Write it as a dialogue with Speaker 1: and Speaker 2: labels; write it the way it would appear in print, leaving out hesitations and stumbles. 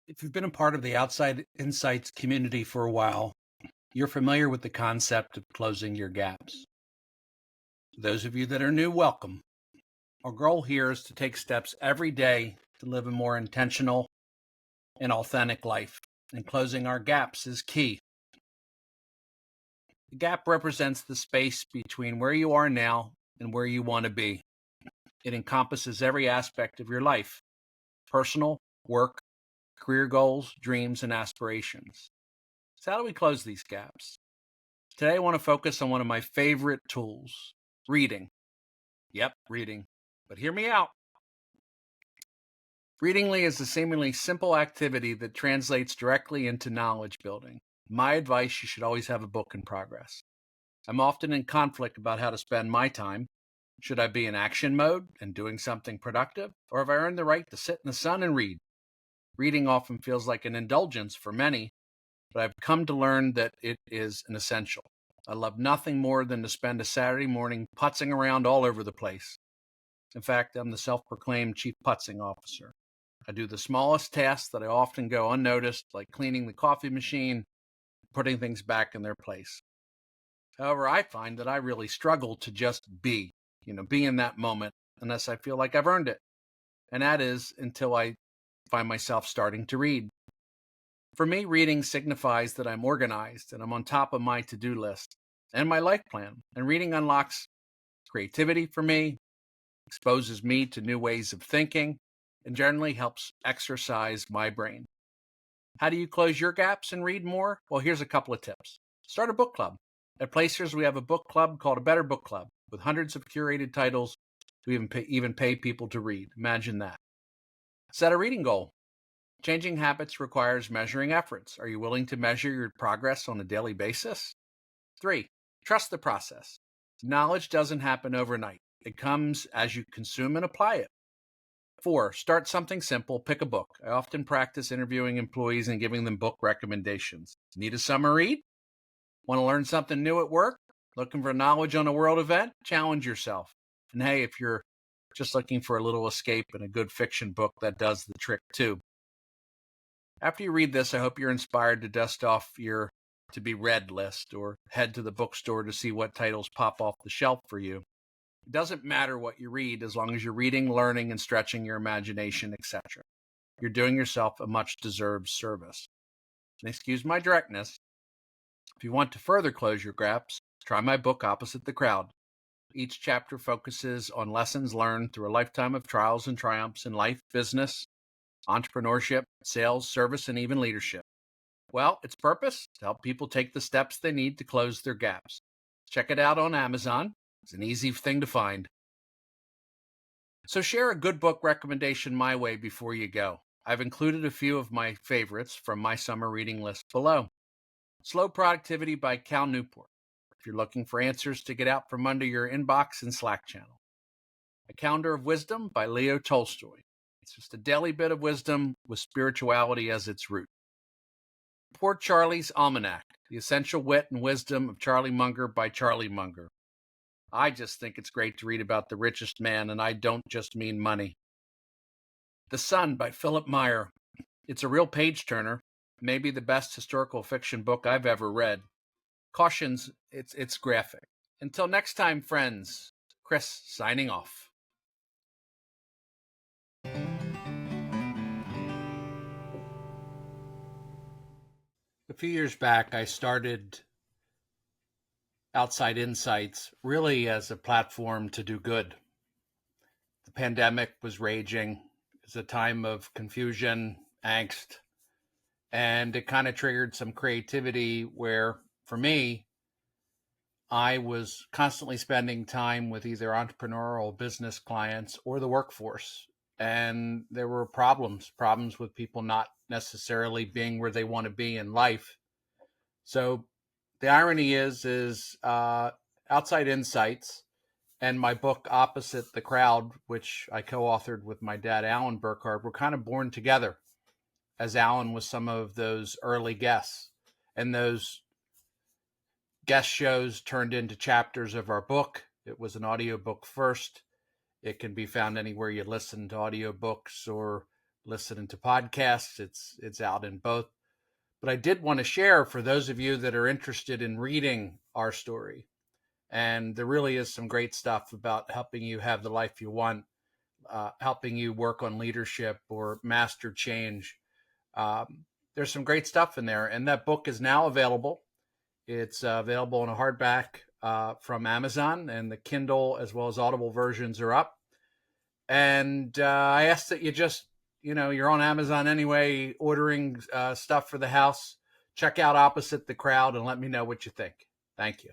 Speaker 1: If you've been a part of the Outside Insights community for a while, you're familiar with the concept of closing your gaps. For those of you that are new, welcome. Our goal here is to take steps every day to live a more intentional and authentic life, and closing our gaps is key. The gap represents the space between where you are now and where you want to be. It encompasses every aspect of your life: personal, work, career goals, dreams, and aspirations. So how do we close these gaps? Today I want to focus on one of my favorite tools, reading. Yep, reading. But hear me out. Reading is a seemingly simple activity that translates directly into knowledge building. My advice: you should always have a book in progress. I'm often in conflict about how to spend my time. Should I be in action mode and doing something productive, or have I earned the right to sit in the sun and read? Reading often feels like an indulgence for many, but I've come to learn that it is an essential. I love nothing more than to spend a Saturday morning putzing around all over the place. In fact, I'm the self-proclaimed chief putzing officer. I do the smallest tasks that I often go unnoticed, like cleaning the coffee machine, putting things back in their place. However, I find that I really struggle to just be in that moment unless I feel like I've earned it. And that is until I find myself starting to read. For me, reading signifies that I'm organized and I'm on top of my to-do list and my life plan. And reading unlocks creativity for me, exposes me to new ways of thinking, and generally helps exercise my brain. How do you close your gaps and read more? Well, here's a couple of tips. Start a book club. At Placers, we have a book club called A Better Book Club with hundreds of curated titles to even pay people to read. Imagine that. Set a reading goal. Changing habits requires measuring efforts. Are you willing to measure your progress on a daily basis? 3, trust the process. Knowledge doesn't happen overnight. It comes as you consume and apply it. 4, start something simple. Pick a book. I often practice interviewing employees and giving them book recommendations. Need a summer read? Want to learn something new at work? Looking for knowledge on a world event? Challenge yourself. And hey, if you're just looking for a little escape in a good fiction book, that does the trick too. After you read this, I hope you're inspired to dust off your to-be-read list or head to the bookstore to see what titles pop off the shelf for you. It doesn't matter what you read as long as you're reading, learning, and stretching your imagination, etc. You're doing yourself a much-deserved service. And excuse my directness. If you want to further close your gaps, try my book, Opposite the Crowd. Each chapter focuses on lessons learned through a lifetime of trials and triumphs in life, business, entrepreneurship, sales, service, and even leadership. Well, its purpose: to help people take the steps they need to close their gaps. Check it out on Amazon. It's an easy thing to find. So share a good book recommendation my way before you go. I've included a few of my favorites from my summer reading list below. Slow Productivity by Cal Newport, if you're looking for answers to get out from under your inbox and Slack channel. A Calendar of Wisdom by Leo Tolstoy. It's just a daily bit of wisdom with spirituality as its root. Poor Charlie's Almanac, The Essential Wit and Wisdom of Charlie Munger by Charlie Munger. I just think it's great to read about the richest man, and I don't just mean money. The Sun by Philip Meyer. It's a real page-turner, maybe the best historical fiction book I've ever read. Cautions, it's graphic. Until next time, friends, Chris signing off. A few years back, I started Outside Insights really as a platform to do good. The pandemic was raging. It was a time of confusion, angst, and it kind of triggered some creativity where, for me, I was constantly spending time with either entrepreneurial business clients or the workforce. And there were problems with people not necessarily being where they want to be in life. So the irony is Outside Insights and my book, Opposite the Crowd, which I co-authored with my dad, Alan Burkhardt, were kind of born together, as Alan was some of those early guests. And those guest shows turned into chapters of our book. It was an audiobook first. It can be found anywhere you listen to audiobooks or listening to podcasts. It's out in both. But I did want to share for those of you that are interested in reading our story. And there really is some great stuff about helping you have the life you want, helping you work on leadership or master change. There's some great stuff in there. And that book is now available. It's available in a hardback from Amazon, and the Kindle as well as Audible versions are up. And I ask that you just, you're on Amazon anyway, ordering stuff for the house. Check out Opposite the Crowd and let me know what you think. Thank you.